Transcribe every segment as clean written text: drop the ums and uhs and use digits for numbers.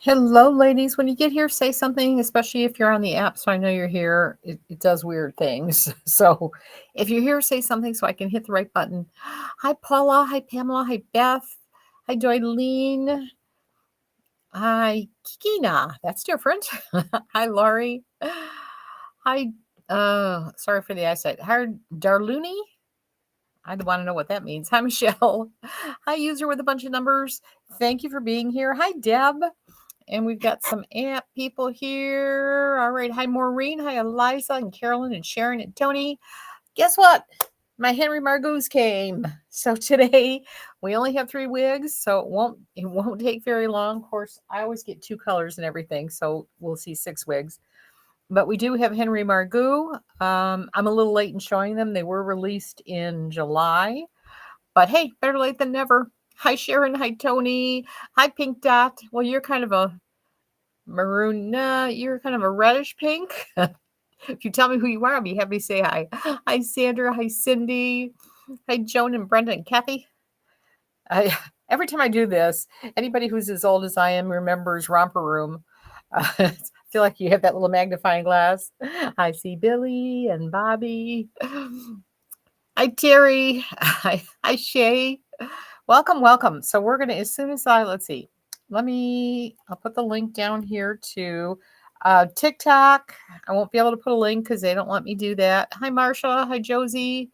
Hello, ladies. When you get here, say something, especially if you're on the app, so I know you're here. It does weird things. So if you're here, say something so I can hit the right button. Hi, Paula. Hi, Pamela. Hi, Beth. Hi, Doylene. Hi, Kikina. That's different. Hi, Laurie. Hi, sorry for the eyesight. Hi, Darluni. I want to know what that means. Hi, Michelle. Hi, user with a bunch of numbers. Thank you for being here. Hi, Deb. And we've got some app people here. All right. Hi, Maureen. Hi, Eliza and Carolyn and Sharon and Tony. Guess what? My Henry Margus came. So today we only have 3 wigs, so it won't take very long. Of course, I always get 2 colors and everything, so we'll see 6 wigs. But we do have Henry Margu. I'm a little late in showing them. They were released in July. But hey, better late than never. Hi, Sharon. Hi, Tony. Hi, Pink Dot. Well, you're kind of a maroon. You're kind of a reddish pink. If you tell me who you are, I'll be happy to say hi. Hi, Sandra. Hi, Cindy. Hi, Joan and Brenda and Kathy. Every time I do this, anybody who's as old as I am remembers Romper Room. I feel like you have that little magnifying glass. I see Billy and Bobby. Hi, Terry. Hi, Shay. Welcome, welcome. So we're going to, as soon as let's see, I'll put the link down here to TikTok. I won't be able to put a link because they don't let me do that. Hi, Marsha. Hi, Josie.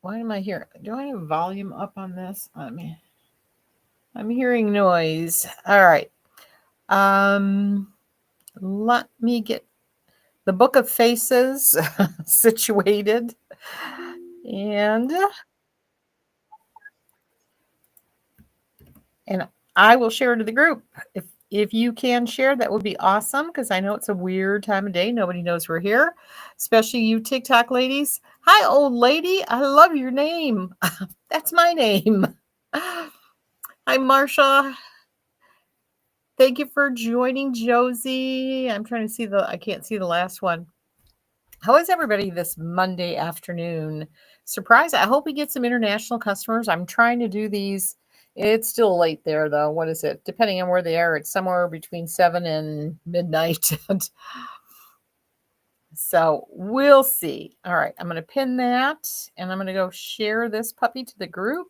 Why am I here? Do I have volume up on this? I'm hearing noise. All right. Let me get the Book of Faces situated. And I will share to the group. If you can share, that would be awesome because I know it's a weird time of day. Nobody knows we're here, especially you TikTok ladies. Hi, old lady. I love your name. That's my name. Hi, Marsha. Thank you for joining, Josie. I'm trying to see I can't see the last one. How is everybody this Monday afternoon? Surprise. I hope we get some international customers. I'm trying to do these. It's still late there, though. What is it? Depending on where they are, it's somewhere between 7 and midnight. So we'll see. All right. I'm going to pin that, and I'm going to go share this puppy to the group.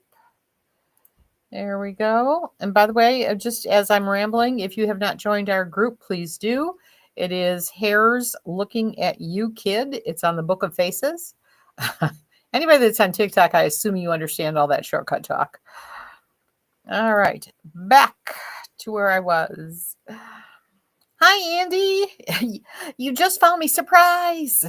There we go. And by the way, just as I'm rambling, if you have not joined our group, please do. It is Hairs Looking at You Kid. It's on the Book of Faces. Anybody that's on TikTok, I assume you understand all that shortcut talk. All right, back to where I was. Hi, Andy. You just found me. Surprise.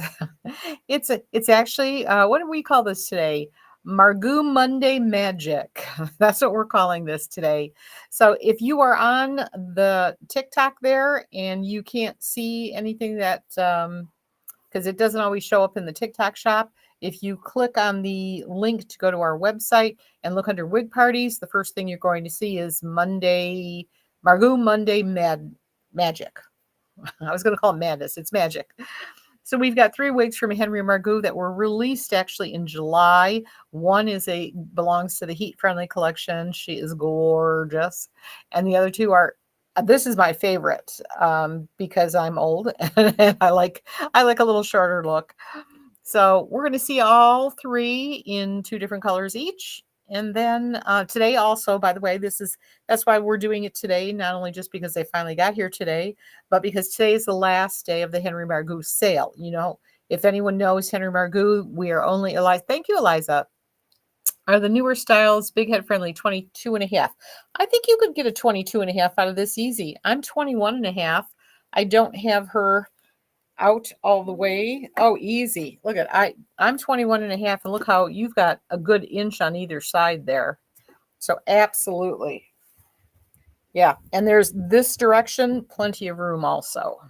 It's actually, what do we call this today? Margu Monday Magic. That's what we're calling this today. So if you are on the TikTok there and you can't see anything that, because it doesn't always show up in the TikTok shop, if you click on the link to go to our website and look under wig parties, the first thing you're going to see is Margu Monday Magic. I was going to call it madness. It's magic. So we've got 3 wigs from Henry Margu that were released actually in July. One belongs to the Heat Friendly collection. She is gorgeous. And the other 2 are, this is my favorite because I'm old and I like a little shorter look. So we're going to see all 3 in 2 different colors each. And then today also, by the way, that's why we're doing it today, not only just because they finally got here today, but because today is the last day of the Henry Margu sale. You know, if anyone knows Henry Margu, we are only, Eliza, thank you, Eliza, are the newer styles, big head friendly, 22 and a half. I think you could get a 22 and a half out of this easy. I'm 21 and a half. I don't have her out all the way. Oh, easy. Look at I'm 21 and a half, and look how you've got a good inch on either side there. So absolutely. Yeah, and there's this direction, plenty of room also.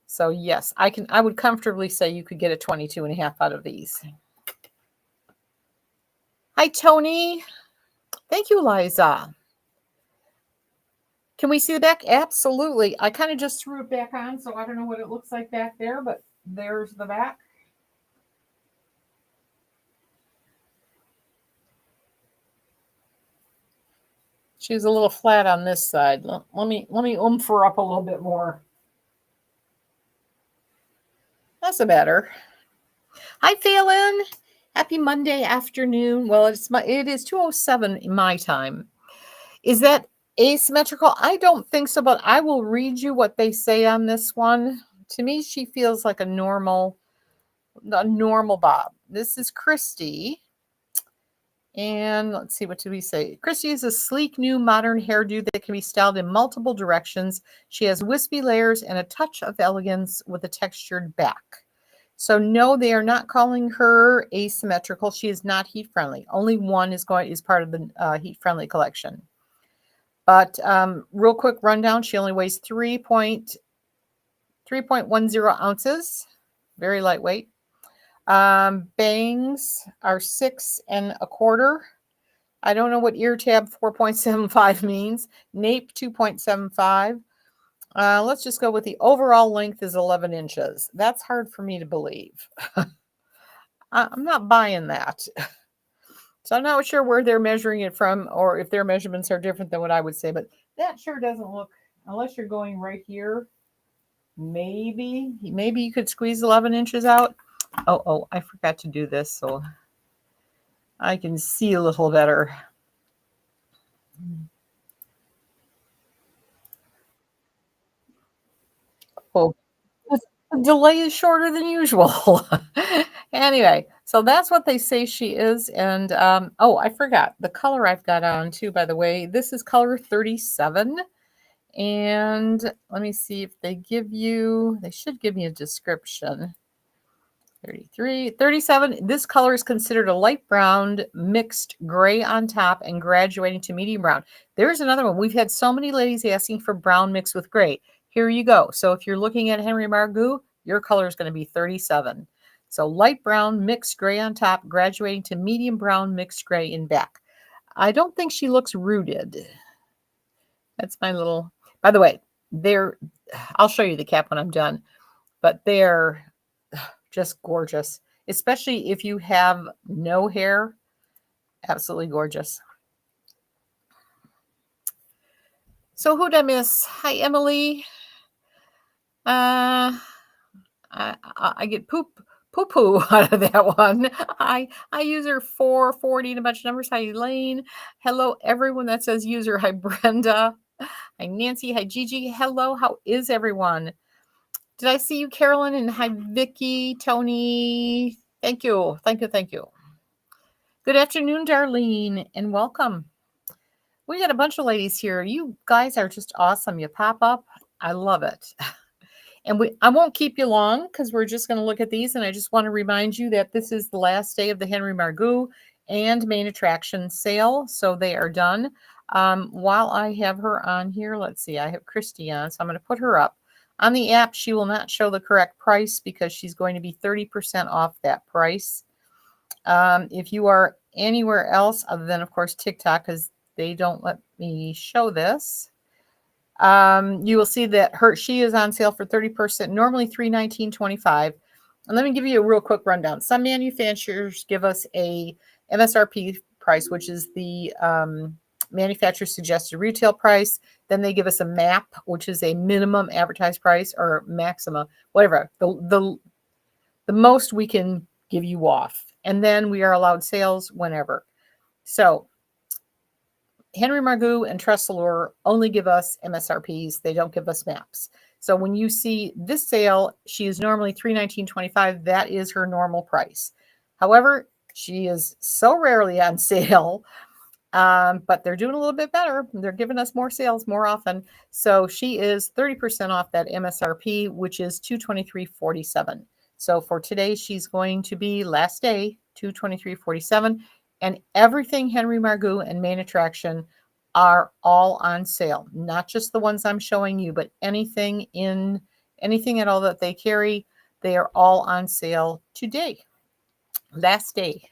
So yes, I would comfortably say you could get a 22 and a half out of these. Hi, Tony. Thank you, Liza. Can we see the back? Absolutely. I kind of just threw it back on, so I don't know what it looks like back there, but there's the back. She was a little flat on this side. Let me oomph her up a little bit more. That's better. Hi, Phelan. Happy Monday afternoon. Well, it is 2:07 in my time. Is that asymmetrical? I don't think so, but I will read you what they say on this one. To me, she feels like a normal bob. This is Christy. And let's see, what do we say? Christy is a sleek, new, modern hairdo that can be styled in multiple directions. She has wispy layers and a touch of elegance with a textured back. So no, they are not calling her asymmetrical. She is not heat friendly. Only one is part of the heat friendly collection. But real quick rundown, she only weighs 3.10 ounces, very lightweight. Bangs are 6 1/4. I don't know what ear tab 4.75 means. Nape 2.75. Let's just go with the overall length is 11 inches. That's hard for me to believe. I'm not buying that. So I'm not sure where they're measuring it from or if their measurements are different than what I would say, but that sure doesn't look, unless you're going right here, maybe you could squeeze 11 inches out. Oh, I forgot to do this so I can see a little better. Oh, the delay is shorter than usual. Anyway, so that's what they say she is. And oh, I forgot the color I've got on too, by the way. This is color 37. And let me see if they should give me a description. 33, 37. This color is considered a light brown mixed gray on top and graduating to medium brown. There's another one. We've had so many ladies asking for brown mixed with gray. Here you go. So if you're looking at Henry Margu, your color is going to be 37. So light brown mixed gray on top, graduating to medium brown mixed gray in back. I don't think she looks rooted. That's my little, by the way, I'll show you the cap when I'm done, but they're just gorgeous, especially if you have no hair. Absolutely gorgeous. So who'd I miss? Hi, Emily. I get poo out of that one. I user 440 and a bunch of numbers. Hi, Elaine. Hello, everyone that says user. Hi, Brenda. Hi, Nancy. Hi, Gigi. Hello. How is everyone? Did I see you, Carolyn? And hi, Vicky, Tony. Thank you. Thank you. Thank you. Good afternoon, Darlene, and welcome. We got a bunch of ladies here. You guys are just awesome. You pop up. I love it. And I won't keep you long because we're just going to look at these. And I just want to remind you that this is the last day of the Henry Margu and main attraction sale. So they are done. While I have her on here, let's see, I have Christy on. So I'm going to put her up. On the app, she will not show the correct price because she's going to be 30% off that price. If you are anywhere else other than, of course, TikTok, because they don't let me show this, you will see that she is on sale for 30%, normally $319.25. And let me give you a real quick rundown. Some manufacturers give us a MSRP price, which is the manufacturer suggested retail price. Then they give us a MAP, which is a minimum advertised price, or maxima, whatever. The most we can give you off. And then we are allowed sales whenever. So Henry Margu and Tressalure only give us MSRPs. They don't give us MAPs. So when you see this sale, she is normally $319.25. That is her normal price. However, she is so rarely on sale, but they're doing a little bit better. They're giving us more sales more often. So she is 30% off that MSRP, which is $223.47. So for today, she's going to be last day, $223.47. And everything Henry Margu and main attraction are all on sale. Not just the ones I'm showing you, but anything at all that they carry, they are all on sale today. Last day.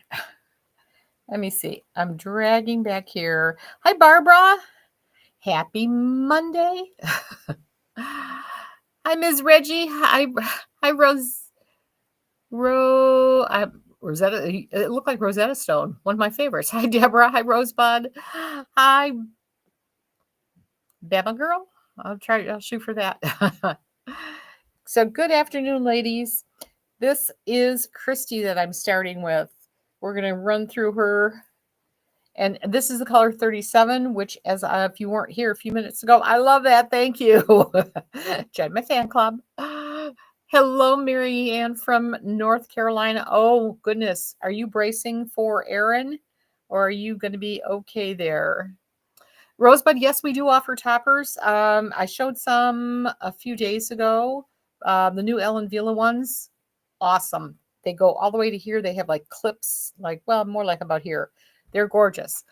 Let me see. I'm dragging back here. Hi, Barbara. Happy Monday. Hi, Ms. Reggie. Hi, Rosetta. It looked like Rosetta Stone, one of my favorites. Hi, Deborah. Hi, Rosebud. Hi, Bama girl? I'll shoot for that. So good afternoon, ladies. This is Christy that I'm starting with. We're going to run through her. And this is the color 37, which, as if you weren't here a few minutes ago, I love that. Thank you. Join my fan club. Hello, Mary Ann from North Carolina. Oh, goodness. Are you bracing for Aaron, or are you going to be okay there? Rosebud, yes, we do offer toppers. I showed some a few days ago. The new Ellen Vila ones, awesome. They go all the way to here. They have like clips, like, well, more like about here. They're gorgeous.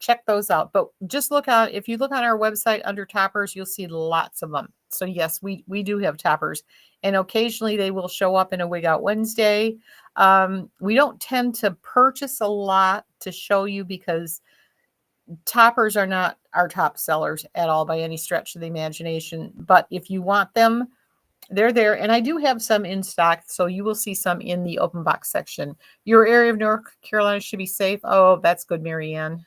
Check those out. But just if you look on our website under toppers, you'll see lots of them. So yes, we do have toppers. And occasionally they will show up in a Wig Out Wednesday. We don't tend to purchase a lot to show you because toppers are not our top sellers at all by any stretch of the imagination. But if you want them, they're there. And I do have some in stock, so you will see some in the open box section. Your area of North Carolina should be safe. Oh, that's good, Marianne.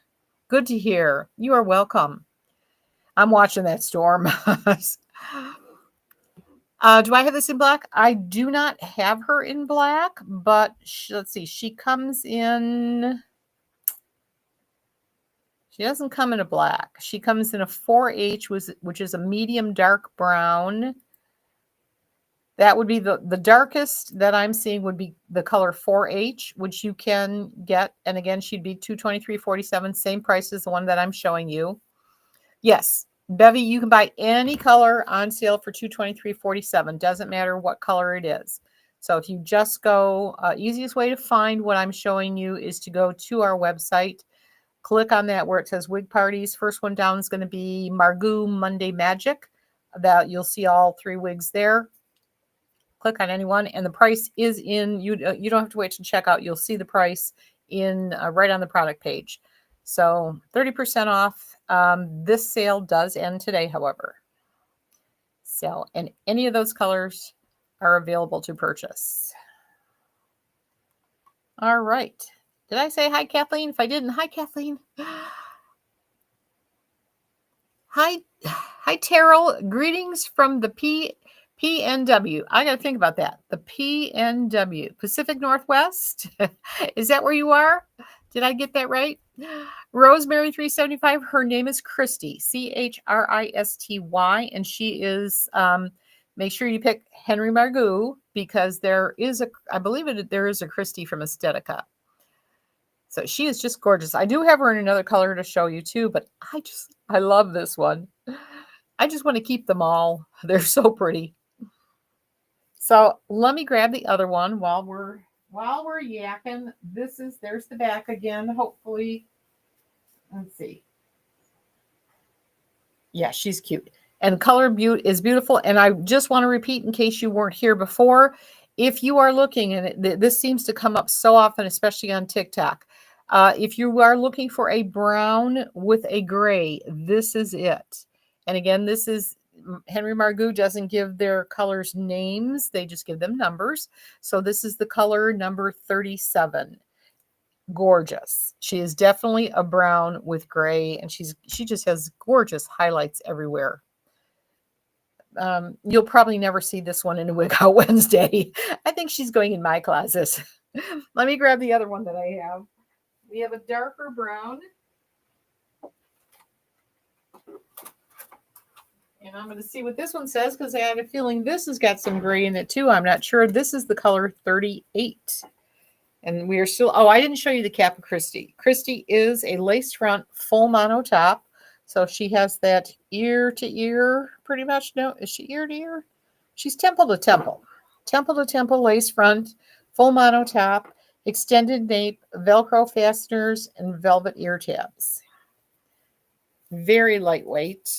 Good to hear. You are welcome. I'm watching that storm. Do I have this in black? I do not have her in black, but let's see. She comes in... She doesn't come in a black. She comes in a 4H, which is a medium dark brown. That would be the darkest that I'm seeing would be the color 4H, which you can get. And again, she'd be $223.47, same price as the one that I'm showing you. Yes, Bevy, you can buy any color on sale for $223.47. Doesn't matter what color it is. So if you just go, easiest way to find what I'm showing you is to go to our website. Click on that where it says Wig Parties. First one down is going to be Margu Monday Magic. That you'll see all three wigs there. Click on anyone, and the price is in. You don't have to wait to check out. You'll see the price in right on the product page. So 30% off. This sale does end today, however. So, and any of those colors are available to purchase. All right. Did I say hi, Kathleen? If I didn't, hi, Kathleen. Hi, Terrell. Greetings from the PNW. I got to think about that. The PNW, Pacific Northwest. Is that where you are? Did I get that right? Rosemary 375. Her name is Christy, Christy, and she is. Make sure you pick Henry Margu because there is there is a Christy from Estetica. So she is just gorgeous. I do have her in another color to show you too, but I love this one. I just want to keep them all. They're so pretty. So let me grab the other one while we're yakking. There's the back again. Hopefully, let's see. Yeah, she's cute. And color is beautiful. And I just want to repeat in case you weren't here before, if you are looking, and this seems to come up so often, especially on TikTok, if you are looking for a brown with a gray, this is it. And again, this is Henry Margu doesn't give their colors names. They just give them numbers. So this is the color number 37. Gorgeous. She is definitely a brown with gray, and she just has gorgeous highlights everywhere. You'll probably never see this one in a Wig Out Wednesday. I think she's going in my closet. Let me grab the other one that I have. We have a darker brown. And I'm going to see what this one says because I have a feeling this has got some gray in it too. I'm not sure. This is the color 38. And we are still, I didn't show you the cap of Christy. Christy is a lace front full mono top. So she has that ear to ear pretty much. No, is she ear to ear? She's temple to temple. Temple to temple lace front, full mono top, extended nape, Velcro fasteners, and velvet ear tabs. Very lightweight.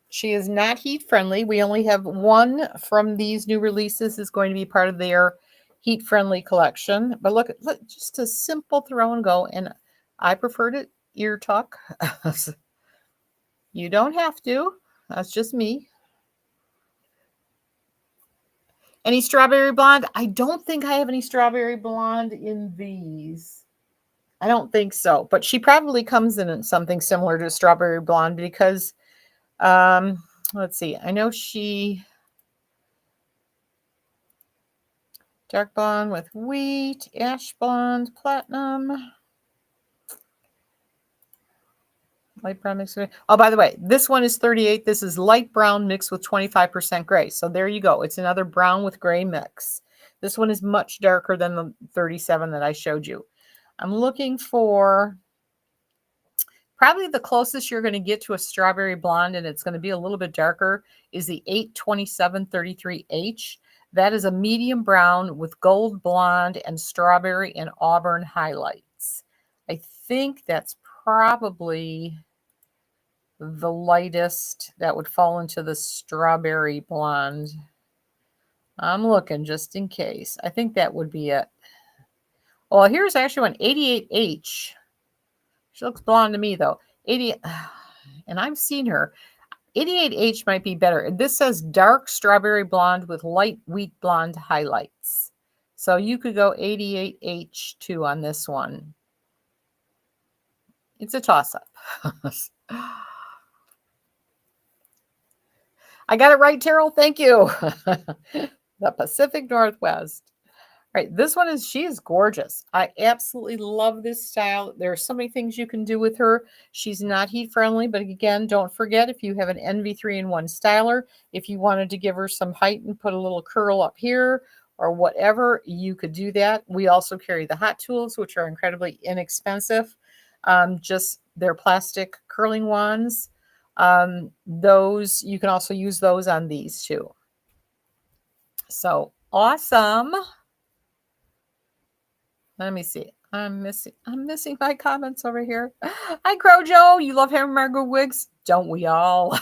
She is not heat friendly. We only have one from these new releases is going to be part of their heat friendly collection. But look, just a simple throw and go. And I prefer to ear tuck. You don't have to. That's just me. Any strawberry blonde? I don't think I have any strawberry blonde in these. I don't think so, but she probably comes in something similar to strawberry blonde because, let's see, I know she dark blonde with wheat, ash blonde, platinum, light brown mixed with, oh, by the way, this one is 38. This is light brown mixed with 25% gray. So there you go. It's another brown with gray mix. This one is much darker than the 37 that I showed you. I'm looking for probably the closest you're going to get to a strawberry blonde, and it's going to be a little bit darker, is the 82733H. That is a medium brown with gold blonde and strawberry and auburn highlights. I think that's probably the lightest that would fall into the strawberry blonde. I'm looking just in case. I think that would be it. Well, here's actually one, 88H. She looks blonde to me, though. 80, and I've seen her. 88H might be better. This says dark strawberry blonde with light wheat blonde highlights. So you could go 88H too on this one. It's a toss-up. I got it right, Terrell. Thank you. The Pacific Northwest. All right, this one is, she is gorgeous. I absolutely love this style. There are so many things you can do with her. She's not heat friendly, but again, don't forget, if you have an NV3-in-1 styler, if you wanted to give her some height and put a little curl up here or whatever, you could do that. We also carry the hot tools, which are incredibly inexpensive. Just they're plastic curling wands. Those, you can also use those on these too. So awesome. Let me see. I'm missing my comments over here. Hi, Crojo. You love Henry Margu wigs? Don't we all?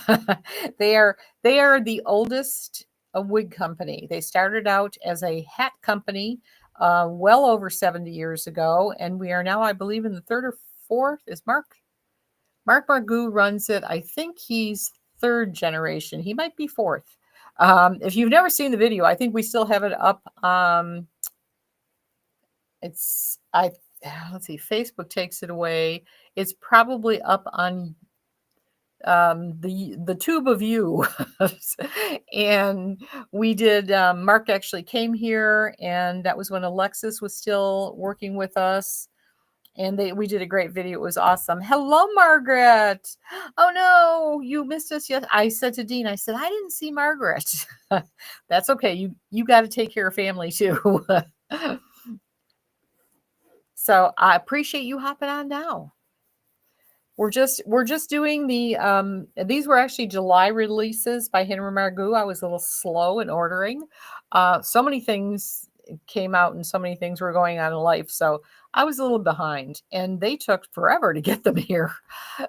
They are the oldest wig company. They started out as a hat company well over 70 years ago, and we are now, I believe, in the third or fourth. Is Mark Margu runs it? I think he's third generation. He might be fourth. If you've never seen the video, I think we still have it up. Let's see, Facebook takes it away. It's probably up on the tube of you. And we did, Mark actually came here, and that was when Alexis was still working with us. And we did a great video. It was awesome. Hello, Margaret. Oh no, you missed us. Yes, I said to Dean, I said, I didn't see Margaret. That's okay. You got to take care of family too. So I appreciate you hopping on now. We're just doing the these were actually July releases by Henry Margu. I was a little slow in ordering. So many things came out and so many things were going on in life. So I was a little behind, and they took forever to get them here.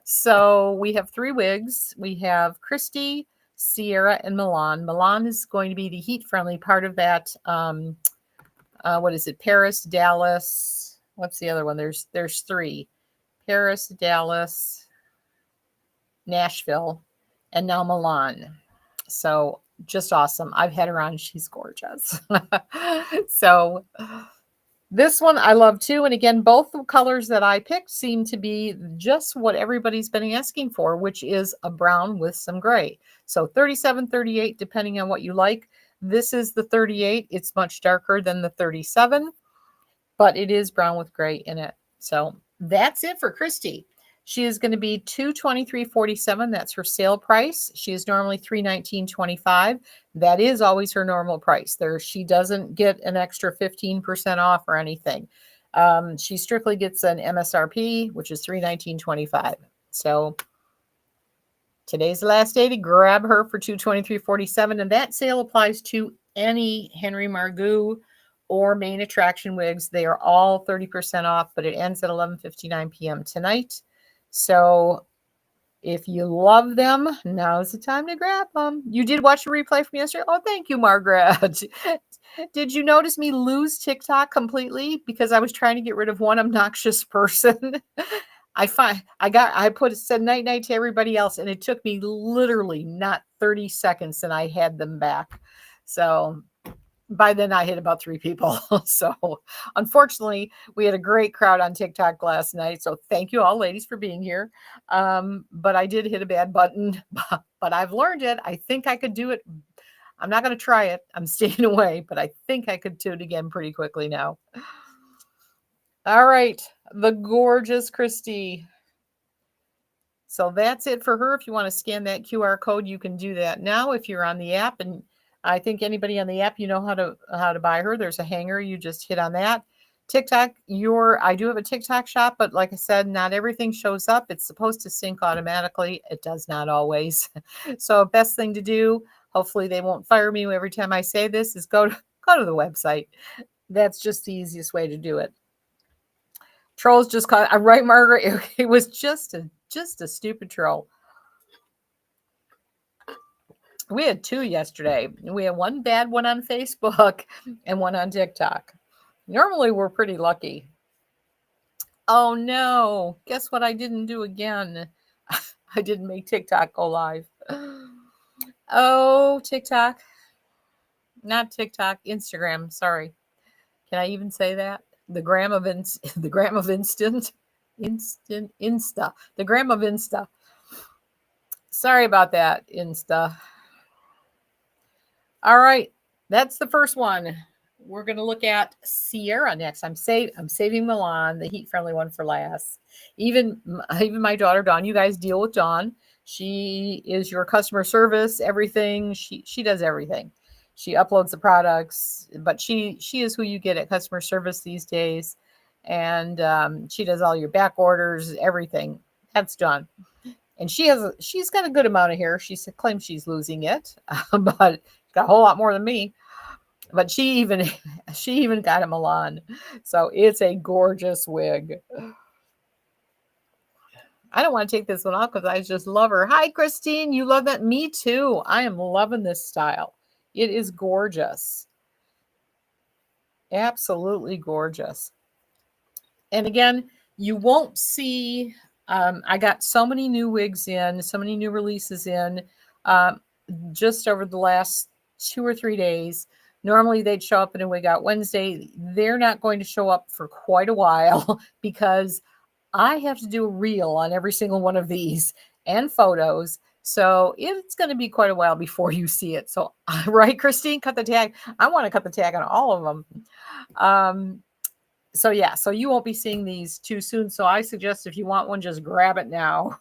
So we have 3 wigs. We have Christy, Sierra, and Milan. Milan is going to be the heat friendly part of that. What is it? Paris, Dallas. What's the other one? There's 3. Paris, Dallas, Nashville, and now Milan. So just awesome. I've had her on. She's gorgeous. So this one I love too. And again, both the colors that I picked seem to be just what everybody's been asking for, which is a brown with some gray. So 37, 38, depending on what you like. This is the 38. It's much darker than the 37. But it is brown with gray in it. So that's it for Christy. She is going to be $223.47. That's her sale price. She is normally $319.25. That is always her normal price. She doesn't get an extra 15% off or anything. She strictly gets an MSRP, which is $319.25. So today's the last day to grab her for $223.47. And that sale applies to any Henry Margu or main attraction wigs. They are all 30% off, but it ends at 11:59 p.m. tonight. So if you love them, now's the time to grab them. You did watch a replay from yesterday? Oh, thank you, Margaret. Did you notice me lose TikTok completely because I was trying to get rid of one obnoxious person? I said night night to everybody else, and it took me literally not 30 seconds, and I had them back. So by then I hit about 3 people. So unfortunately, we had a great crowd on TikTok last night. So thank you all ladies for being here. But I did hit a bad button, but I've learned it. I think I could do it. I'm not going to try it. I'm staying away, but I think I could do it again pretty quickly now. All right. The gorgeous Christy. So that's it for her. If you want to scan that QR code, you can do that now if you're on the app. And I think anybody on the app, you know how to buy her. There's a hanger. You just hit on that. TikTok, I do have a TikTok shop, but like I said, not everything shows up. It's supposed to sync automatically. It does not always. So best thing to do, hopefully they won't fire me every time I say this, is go to the website. That's just the easiest way to do it. Trolls just caught. Right, Margaret? It was just a stupid troll. We had 2 yesterday. We had one bad one on Facebook and one on TikTok. Normally, we're pretty lucky. Oh, no. Guess what I didn't do again? I didn't make TikTok go live. Oh, TikTok. Not TikTok. Instagram. Sorry. Can I even say that? The gram of Insta. The gram of Insta. Sorry about that, Insta. All right, that's the first one. We're going to look at Sierra next. I'm saving Milan, the heat-friendly one, for last. Even my daughter Dawn. You guys deal with Dawn. She is your customer service. Everything. She does everything. She uploads the products, but she is who you get at customer service these days, and she does all your back orders, everything. That's Dawn. And she's got a good amount of hair. She claims she's losing it, but got a whole lot more than me. But she even got a Milan. So it's a gorgeous wig. I don't want to take this one off because I just love her. Hi, Christine. You love that? Me too. I am loving this style. It is gorgeous. Absolutely gorgeous. And again, you won't see, I got so many new wigs in, so many new releases in just over the last 2 or 3 days. Normally they'd show up in a wig out Wednesday. They're not going to show up for quite a while because I have to do a reel on every single one of these and photos. So it's going to be quite a while before you see it. So, right, Christine, cut the tag. I want to cut the tag on all of them. So yeah, so you won't be seeing these too soon. So I suggest if you want one, just grab it now.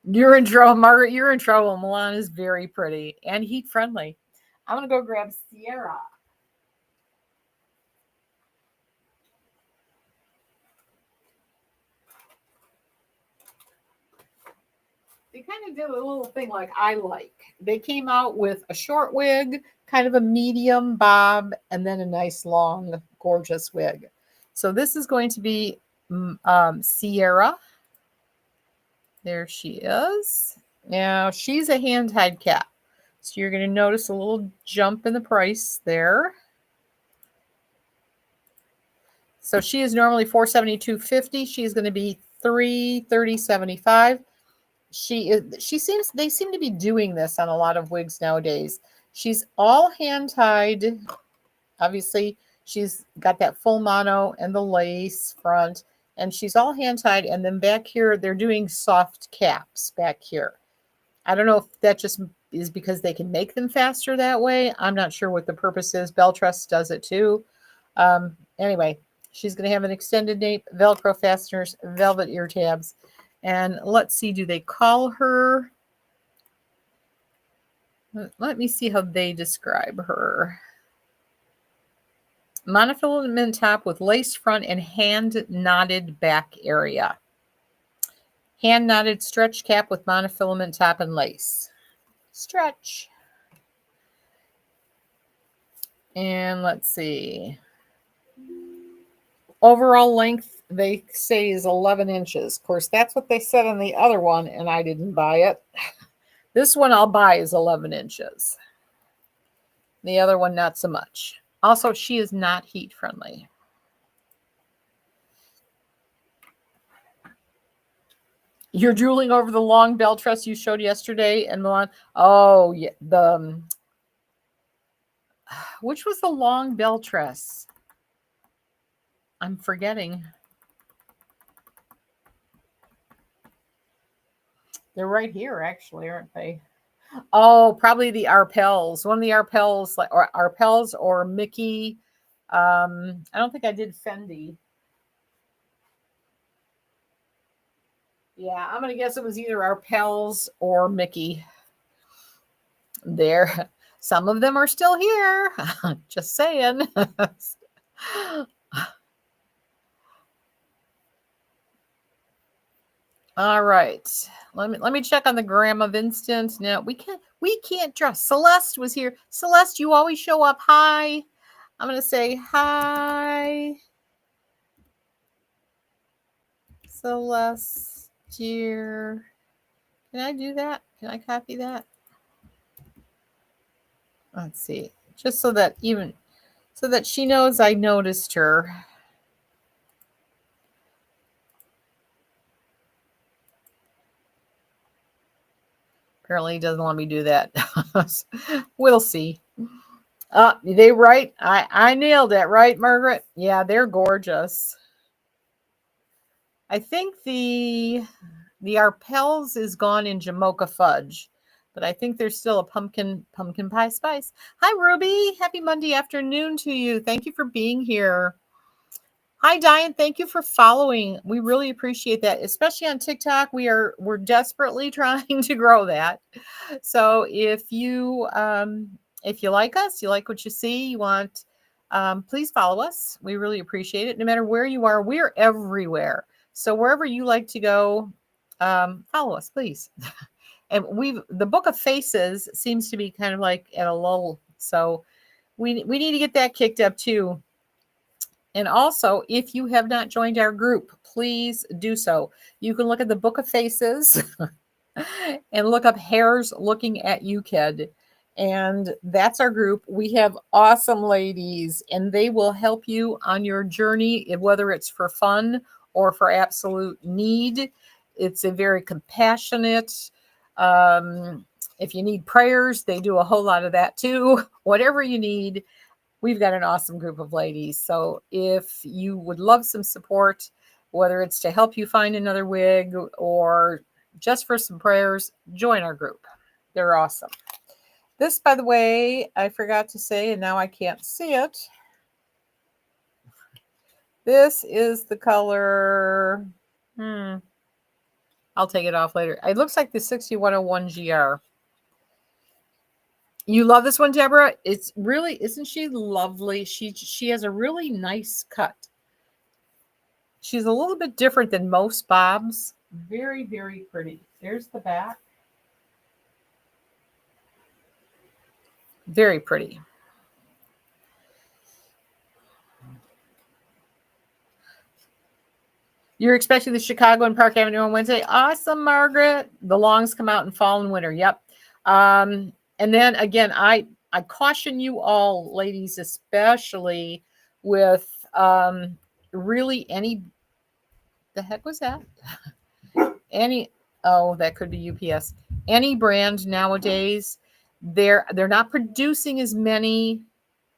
You're in trouble, Margaret. You're in trouble. Milan is very pretty and heat friendly. I'm going to go grab Sierra. They kind of did a little thing like I like. They came out with a short wig, kind of a medium bob, and then a nice long, gorgeous wig. So this is going to be Sierra. There she is. Now she's a hand-tied cap. So you're going to notice a little jump in the price there. So she is normally $472.50. She's going to be $330.75. They seem to be doing this on a lot of wigs nowadays. She's all hand tied. Obviously, she's got that full mono and the lace front, and she's all hand tied. And then back here, they're doing soft caps back here. I don't know if that just is because they can make them faster that way. I'm not sure what the purpose is. Beltrust does it too. Anyway, she's going to have an extended nape, Velcro fasteners, velvet ear tabs. And let's see, do they call her? Let me see how they describe her. Monofilament top with lace front and hand knotted back area. Hand knotted stretch cap with monofilament top and lace. Stretch. And let's see. Overall length, they say, is 11 inches. Of course, that's what they said on the other one, and I didn't buy it. This one I'll buy is 11 inches. The other one, not so much. Also, she is not heat friendly. You're drooling over the long bell truss you showed yesterday and Milan. Oh, yeah, Which was the long bell tress? I'm forgetting. They're right here, actually, aren't they? Oh, probably the Arpels. One of the Arpels, like or Arpels or Mickey. I don't think I did Fendi. Yeah, I'm gonna guess it was either Arpels or Mickey. There, some of them are still here. Just saying. All right. Let me check on the Grandma Vincent. No, we can't draw. Celeste was here. Celeste, you always show up. Hi. I'm gonna say hi. Celeste, dear. Can I do that? Can I copy that? Let's see. Just so that she knows I noticed her. Apparently he doesn't let me do that. We'll see. They right? I nailed it, right, Margaret? Yeah, they're gorgeous. I think the Arpels is gone in Jamocha fudge, but I think there's still a pumpkin pie spice. Hi, Ruby. Happy Monday afternoon to you. Thank you for being here. Hi, Diane. Thank you for following. We really appreciate that, especially on TikTok. We're desperately trying to grow that. So if you like us, you like what you see, you want, please follow us. We really appreciate it. No matter where you are, we're everywhere. So wherever you like to go, follow us, please. And the Book of Faces seems to be kind of like at a lull. So we need to get that kicked up too. And also, if you have not joined our group, please do so. You can look at the Book of Faces and look up Hairs Looking at You, Kid. And that's our group. We have awesome ladies, and they will help you on your journey, whether it's for fun or for absolute need. It's a very compassionate. If you need prayers, they do a whole lot of that too. Whatever you need, we've got an awesome group of ladies. So if you would love some support, whether it's to help you find another wig or just for some prayers, join our group. They're awesome. This, by the way, I forgot to say, and now I can't see it. This is the color. I'll take it off later. It looks like the 6101 GR. You love this one, Deborah? It's really, isn't she lovely? She has a really nice cut. She's a little bit different than most bobs. Very, very pretty. There's the back. Very pretty. You're expecting the Chicago and Park Avenue on Wednesday. Awesome, Margaret. The longs come out in fall and winter. Yep. And then again, I caution you all, ladies, especially with really any. The heck was that? That could be UPS. Any brand nowadays, they're not producing as many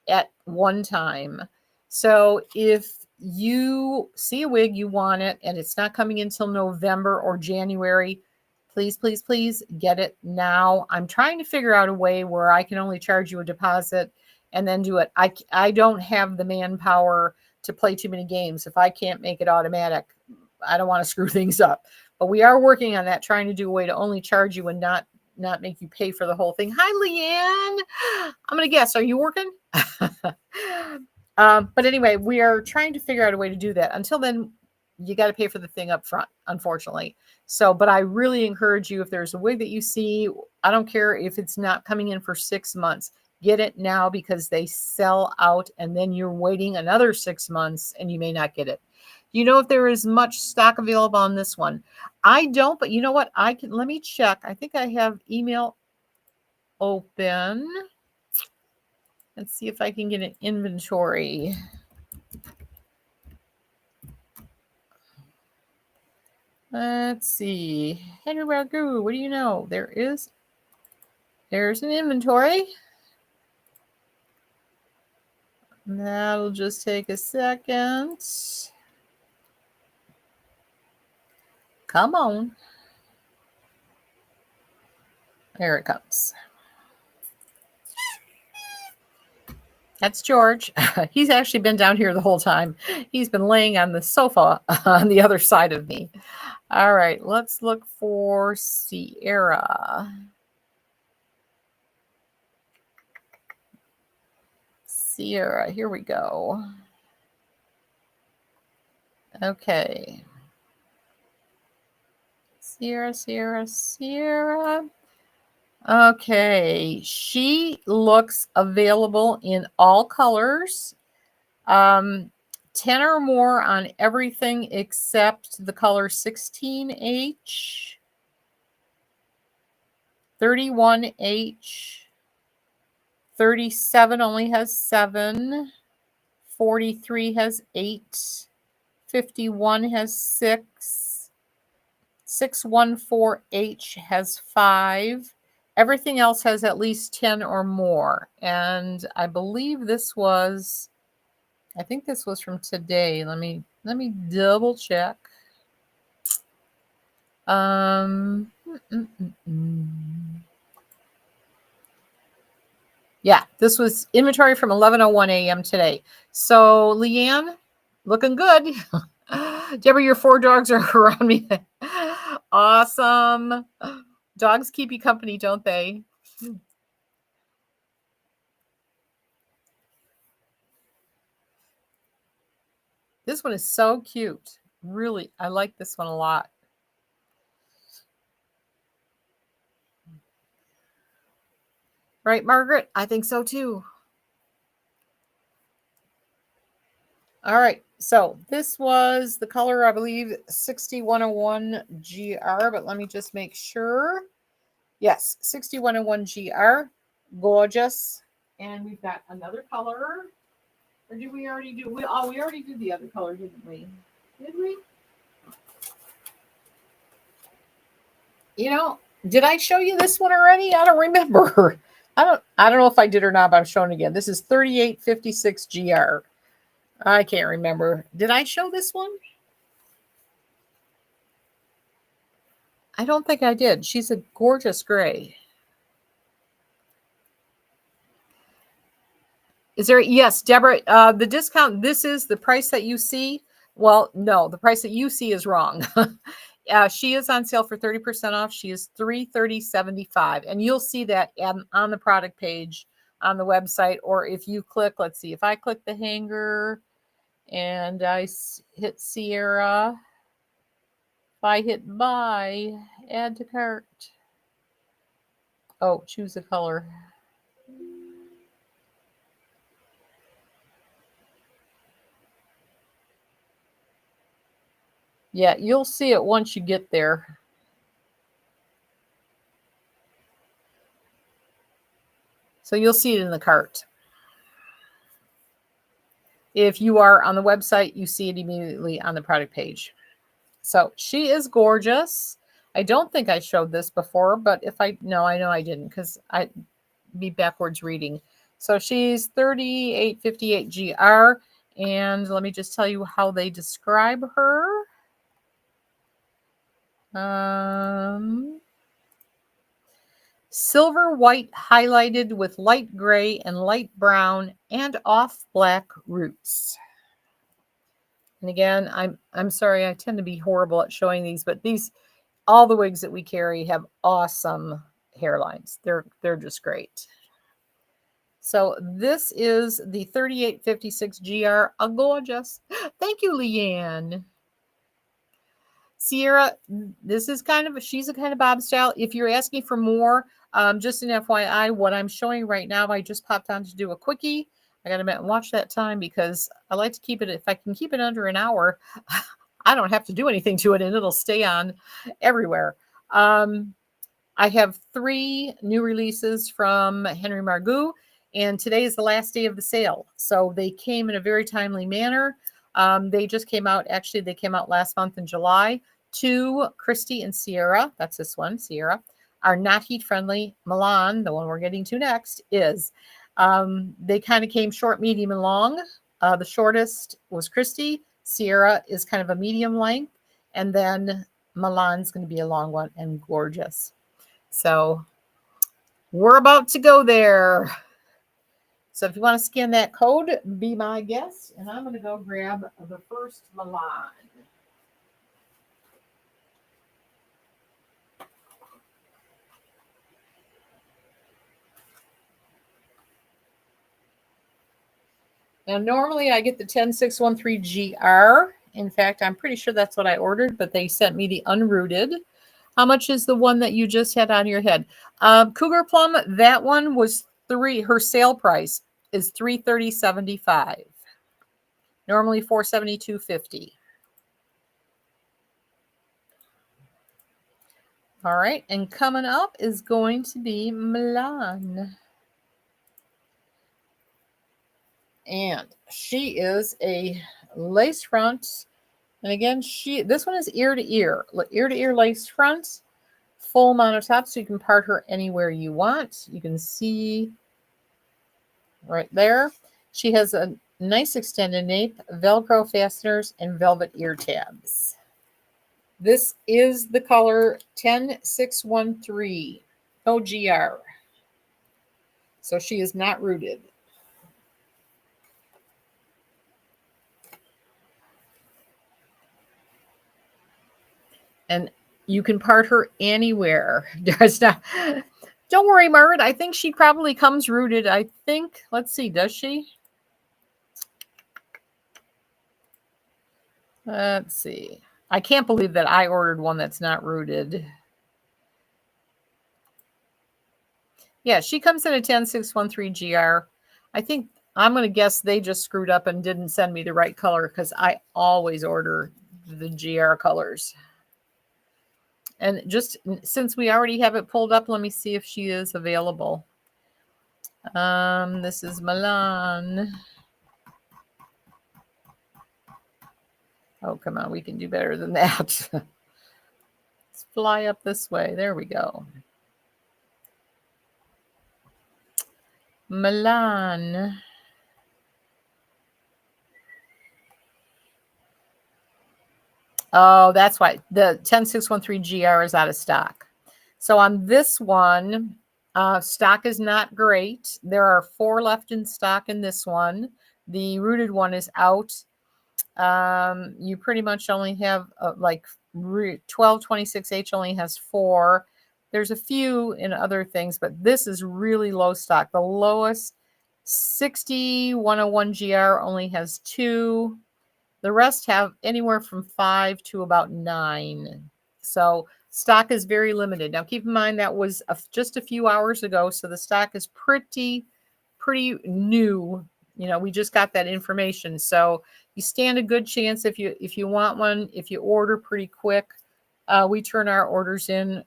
at one time. So if you see a wig, you want it, and it's not coming until November or January, please, please, please get it now. I'm trying to figure out a way where I can only charge you a deposit and then do it. I don't have the manpower to play too many games. If I can't make it automatic, I don't want to screw things up. But we are working on that, trying to do a way to only charge you and not make you pay for the whole thing. Hi, Leanne. I'm going to guess, are you working? But anyway, we are trying to figure out a way to do that. Until then, you got to pay for the thing up front, unfortunately. So, but I really encourage you, if there's a wig that you see, I don't care if it's not coming in for 6 months, get it now, because they sell out and then you're waiting another 6 months and you may not get it. You know if there is much stock available on this one? I don't, but you know what? Let me check. I think I have email open. Let's see if I can get an inventory. Let's see. Henry Margu, what do you know? There's an inventory. That'll just take a second. Come on. There it comes. That's George. He's actually been down here the whole time. He's been laying on the sofa on the other side of me. All right, let's look for Sierra. Sierra, here we go. Okay. Sierra. Okay, she looks available in all colors. 10 or more on everything except the color 16H, 31H, 37 only has 7, 43 has 8, 51 has 6, 614H has 5. Everything else has at least 10 or more. And I believe this was, I think this was from today. Let me double check. Yeah, this was inventory from 11:01 a.m. today. So Leanne, looking good. Deborah, your 4 dogs are around me. Awesome. Dogs keep you company, don't they? This one is so cute. Really, I like this one a lot. Right, Margaret? I think so too. All right, so this was the color, I believe, 6101 GR, but let me just make sure. Yes, 6101 GR. Gorgeous. And we've got another color. Or did we already do? We already did the other color, didn't we? Did we? You know, did I show you this one already? I don't remember. I don't know if I did or not, but I'm showing it again. This is 3856 GR. I can't remember. Did I show this one? I don't think I did. She's a gorgeous gray. Is there? Yes, Deborah. The discount. This is the price that you see. Well, no, the price that you see is wrong. She is on sale for 30% off. She is $330.75, and you'll see that on the product page on the website. Or if you click, let's see, if I click the hanger and I hit Sierra, if I hit buy, add to cart. Oh, choose a color. Yeah, you'll see it once you get there. So you'll see it in the cart. If you are on the website, you see it immediately on the product page. So she is gorgeous. I don't think I showed this before, but I know I didn't because I'd be backwards reading. So she's 3858 GR. And let me just tell you how they describe her. Silver white highlighted with light gray and light brown and off black roots. And again, I'm sorry, I tend to be horrible at showing these, but all the wigs that we carry have awesome hairlines. They're just great. So this is the 3856 GR, a gorgeous. Thank you, Leanne. Sierra, this is she's a kind of bob style. If you're asking for more, just an FYI, what I'm showing right now, I just popped on to do a quickie. I got to watch that time because I like to keep it, if I can keep it under an hour, I don't have to do anything to it and it'll stay on everywhere. I have 3 new releases from Henry Margu, and today is the last day of the sale. So they came in a very timely manner. They just came out, actually, they came out last month in July. 2, Christy and Sierra, that's this one, Sierra, are not heat friendly. Milan, the one we're getting to next, is. They kind of came short, medium, and long. The shortest was Christy. Sierra is kind of a medium length. And then Milan's going to be a long one and gorgeous. So we're about to go there. So if you want to scan that code, be my guest. And I'm going to go grab the first Milan. Now, normally I get the 10613GR. In fact, I'm pretty sure that's what I ordered, but they sent me the unrooted. How much is the one that you just had on your head? Cougar Plum, that one was her sale price is $330.75. Normally $472.50. All right, and coming up is going to be Milan. And she is a lace front. And again, this one is ear to ear lace front, full monotop, so you can part her anywhere you want. You can see right there. She has a nice extended nape, Velcro fasteners, and velvet ear tabs. This is the color 10613 OGR. So she is not rooted. And you can part her anywhere. There's not. Don't worry, Margaret. I think she probably comes rooted. I think. Let's see. Does she? Let's see. I can't believe that I ordered one that's not rooted. Yeah, she comes in a 10613GR. I think I'm going to guess they just screwed up and didn't send me the right color because I always order the GR colors. And just since we already have it pulled up, let me see if she is available. This is Milan. Oh, come on. We can do better than that. Let's fly up this way. There we go. Milan. Oh, that's why. The 10613GR is out of stock. So on this one, stock is not great. There are 4 left in stock in this one. The rooted one is out. You pretty much only have like 1226H only has 4. There's a few in other things, but this is really low stock. The lowest 60101GR only has 2. The rest have anywhere from 5 to about 9. So stock is very limited. Now, keep in mind that was just a few hours ago, so the stock is pretty new. You know, we just got that information, so you stand a good chance if you want one. If you order pretty quick, we turn our orders in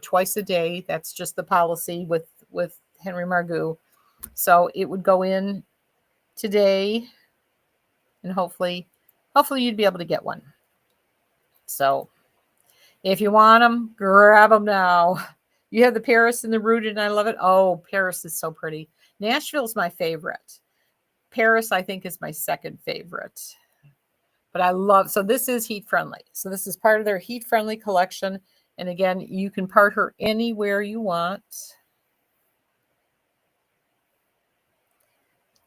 twice a day. That's just the policy with Henry Margu. So it would go in today, and hopefully you'd be able to get one. So if you want them, grab them now. You have the Paris and the rooted, and I love it. Oh, Paris is so pretty. Nashville's my favorite. Paris, I think, is my second favorite. But I love, so this is heat friendly. So this is part of their heat friendly collection. And again, you can part her anywhere you want.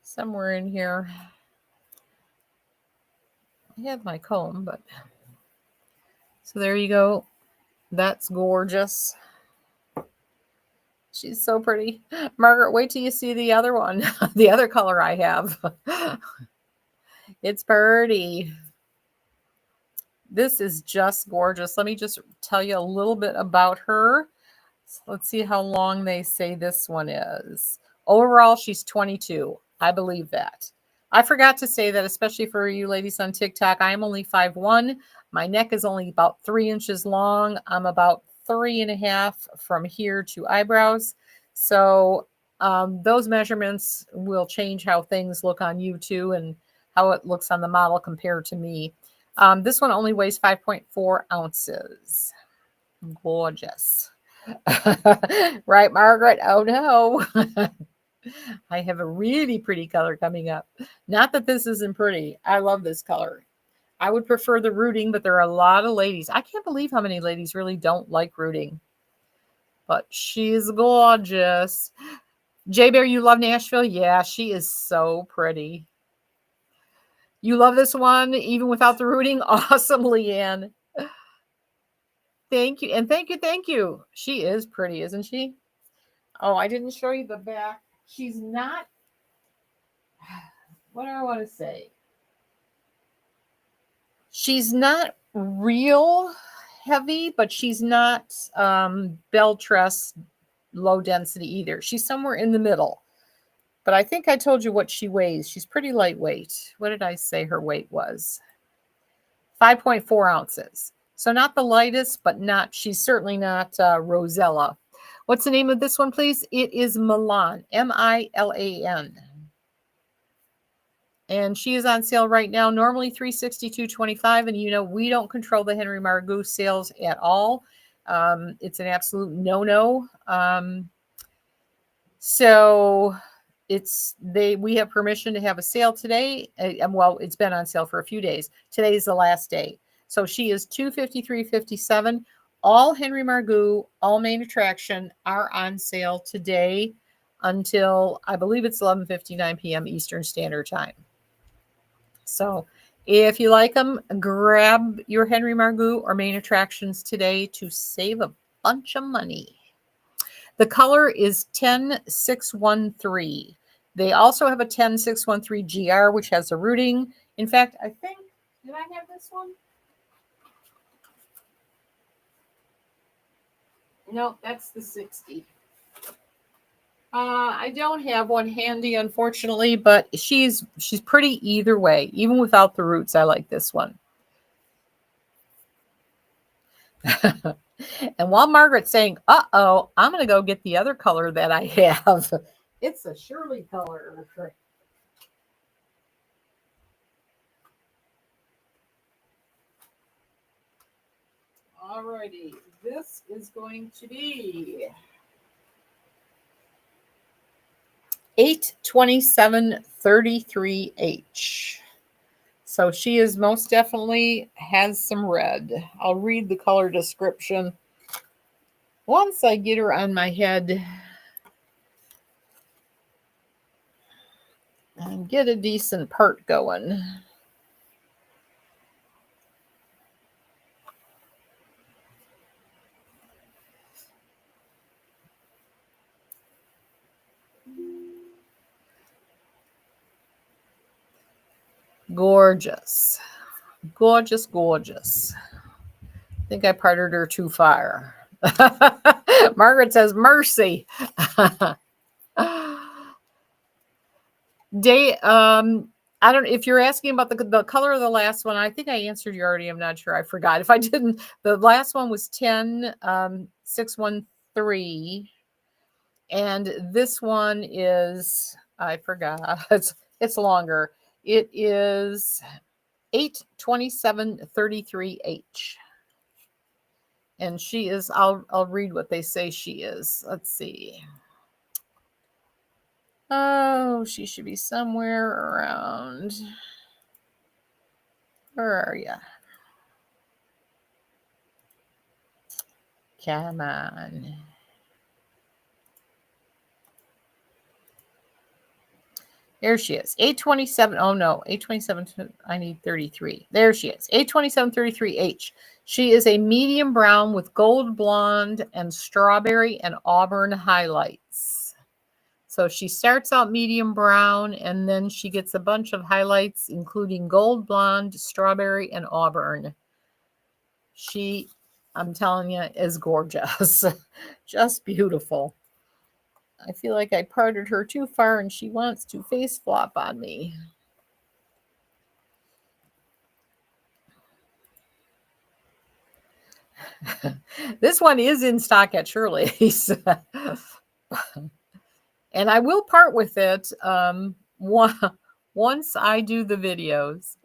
Somewhere in here. I have my comb, but so there you go. That's gorgeous. She's so pretty. Margaret, wait till you see the other one, the other color I have. It's pretty. This is just gorgeous. Let me just tell you a little bit about her. So let's see how long they say this one is. Overall, she's 22. I believe that. I forgot to say that, especially for you ladies on TikTok, I am only 5'1". My neck is only about 3 inches long. I'm about 3.5 from here to eyebrows. So those measurements will change how things look on you too, and how it looks on the model compared to me. This one only weighs 5.4 ounces. Gorgeous. Right, Margaret? Oh, no. I have a really pretty color coming up. Not that this isn't pretty. I love this color. I would prefer the rooting, but there are a lot of ladies. I can't believe how many ladies really don't like rooting. But she's gorgeous. J Bear, you love Nashville? Yeah, she is so pretty. You love this one, even without the rooting? Awesome, Leanne. Thank you. And thank you, thank you. She is pretty, isn't she? Oh, I didn't show you the back. She's not, what do I want to say? She's not real heavy, but she's not bell tress low density either. She's somewhere in the middle. But I think I told you what she weighs. She's pretty lightweight. What did I say her weight was? 5.4 ounces. So not the lightest, but not, she's certainly not Rosella. What's the name of this one, please? It is Milan, Milan. And she is on sale right now, normally $362.25. And you know, we don't control the Henry Margu sales at all. It's an absolute no-no. So we have permission to have a sale today. Well, it's been on sale for a few days. Today is the last day. So she is $253.57. All Henry Margu, all main attraction are on sale today until I believe it's 11:59 p.m. Eastern Standard Time. So if you like them, grab your Henry Margu or main attractions today to save a bunch of money. The color is 10613. They also have a 10613 GR, which has a rooting. In fact, I think, did I have this one? No, that's the 60. I don't have one handy, unfortunately, but she's pretty either way. Even without the roots, I like this one. And while Margaret's saying, uh-oh, I'm going to go get the other color that I have. It's a Shirley color. Alrighty, this is going to be 82733H. So she is most definitely has some red. I'll read the color description once I get her on my head and get a decent part going. Gorgeous. Gorgeous, gorgeous. I think I parted her too far. Margaret says, mercy. I don't, if you're asking about the color of the last one, I think I answered you already. I'm not sure. I forgot. If I didn't, the last one was 10613. And this one is, I forgot. It's longer. It is 82733H. And she is, I'll read what they say she is. Let's see. Oh, she should be somewhere around. Where are you? Come on. There she is. 827. Oh no, 827. I need 33. There she is. 82733H. She is a medium brown with gold blonde and strawberry and auburn highlights. So she starts out medium brown and then she gets a bunch of highlights, including gold blonde, strawberry, and auburn. She, I'm telling you, is gorgeous. Just beautiful. I feel like I parted her too far and she wants to face flop on me. This one is in stock at Shirley's. And I will part with it once I do the videos.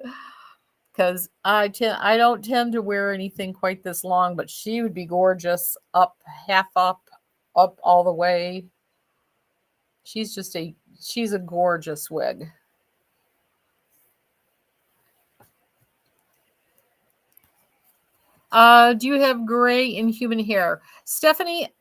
Because I don't tend to wear anything quite this long, but she would be gorgeous up, half up all the way. She's a gorgeous wig. Do you have gray in human hair? Stephanie,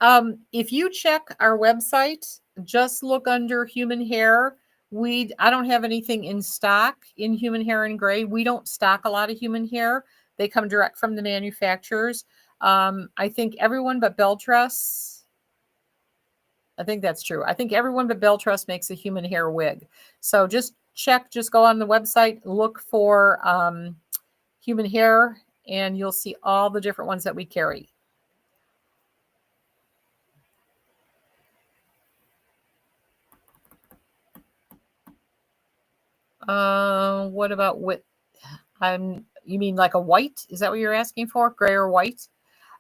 if you check our website, just look under human hair. I don't have anything in stock in human hair in gray. We don't stock a lot of human hair. They come direct from the manufacturers. I think everyone but Beltress, I think that's true. I think everyone but Beltress makes a human hair wig. So just go on the website, look for human hair, and you'll see all the different ones that we carry. What about you mean like a white? Is that what you're asking for? Gray or white?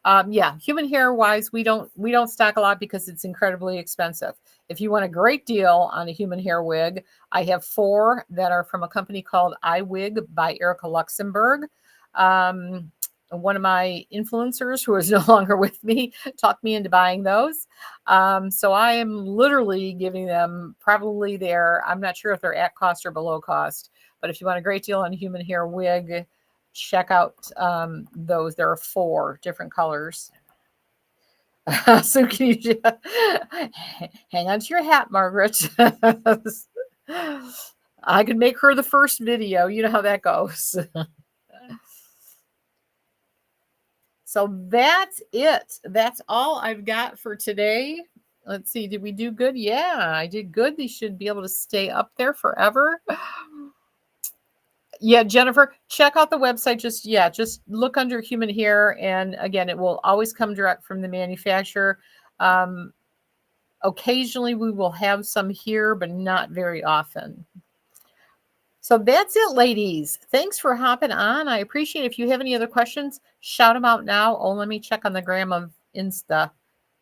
Yeah, human hair wise, we don't stock a lot because it's incredibly expensive. If you want a great deal on a human hair wig, I have 4 that are from a company called iWig by Erica Luxembourg. One of my influencers, who is no longer with me, talked me into buying those. So I am literally giving them probably I'm not sure if they're at cost or below cost, but if you want a great deal on a human hair wig, check out those. There are 4 different colors. So can you hang on to your hat, Margaret? I could make her the first video. You know how that goes. So that's it. That's all I've got for today. Let's see. Did we do good? Yeah, I did good. These should be able to stay up there forever. Yeah, Jennifer, check out the website. Just look under human hair. And again, it will always come direct from the manufacturer. Occasionally we will have some here, but not very often. So that's it, ladies. Thanks for hopping on. I appreciate it. If you have any other questions, shout them out now. Oh, let me check on the gram of Insta.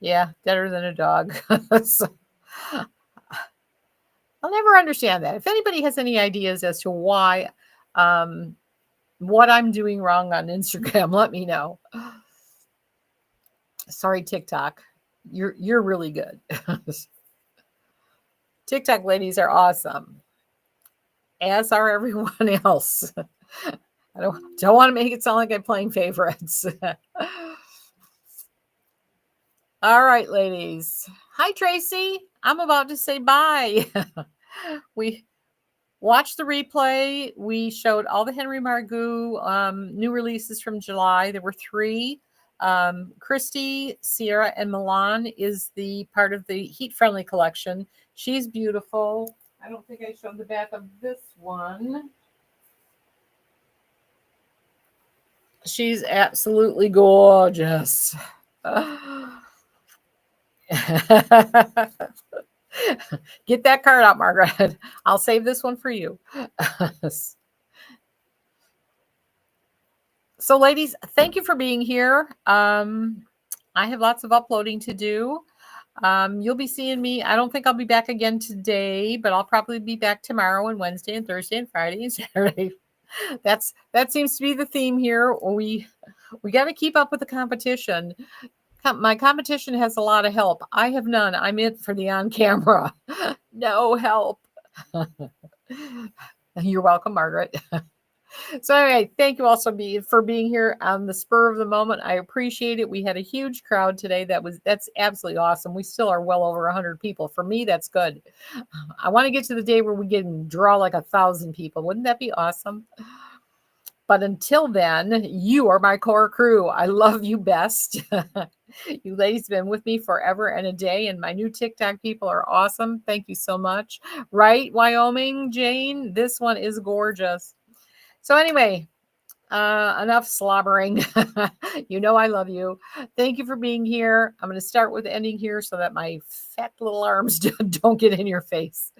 Yeah, deader than a dog. So, I'll never understand that. If anybody has any ideas as to why, what I'm doing wrong on Instagram, let me know. Sorry, TikTok. You're really good. TikTok ladies are awesome, as are everyone else. I don't want to make it sound like I'm playing favorites. All right, ladies. Hi, Tracy. I'm about to say bye. We watched the replay. We showed all the Henry Margu new releases from July. There were 3. Christy, Sierra, and Milan is the part of the Heat Friendly collection. She's beautiful. I don't think I showed the back of this one. She's absolutely gorgeous. Get that card out, Margaret. I'll save this one for you. So, ladies, thank you for being here. I have lots of uploading to do. You'll be seeing me. I don't think I'll be back again today, but I'll probably be back tomorrow and Wednesday and Thursday and Friday and Saturday. That seems to be the theme here. We got to keep up with the competition. My competition has a lot of help. I have none. I'm it for the on camera. No help. You're welcome, Margaret. So anyway, thank you also for being here on the spur of the moment. I appreciate it. We had a huge crowd today. That's absolutely awesome. We still are well over 100 people. For me, that's good. I want to get to the day where we can draw like 1,000 people. Wouldn't that be awesome? But until then, you are my core crew. I love you best. You ladies have been with me forever and a day, and my new TikTok people are awesome. Thank you so much. Right, Wyoming, Jane? This one is gorgeous. So anyway, enough slobbering. You know I love you. Thank you for being here. I'm going to start with ending here so that my fat little arms don't get in your face.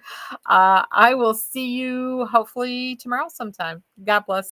I will see you hopefully tomorrow sometime. God bless.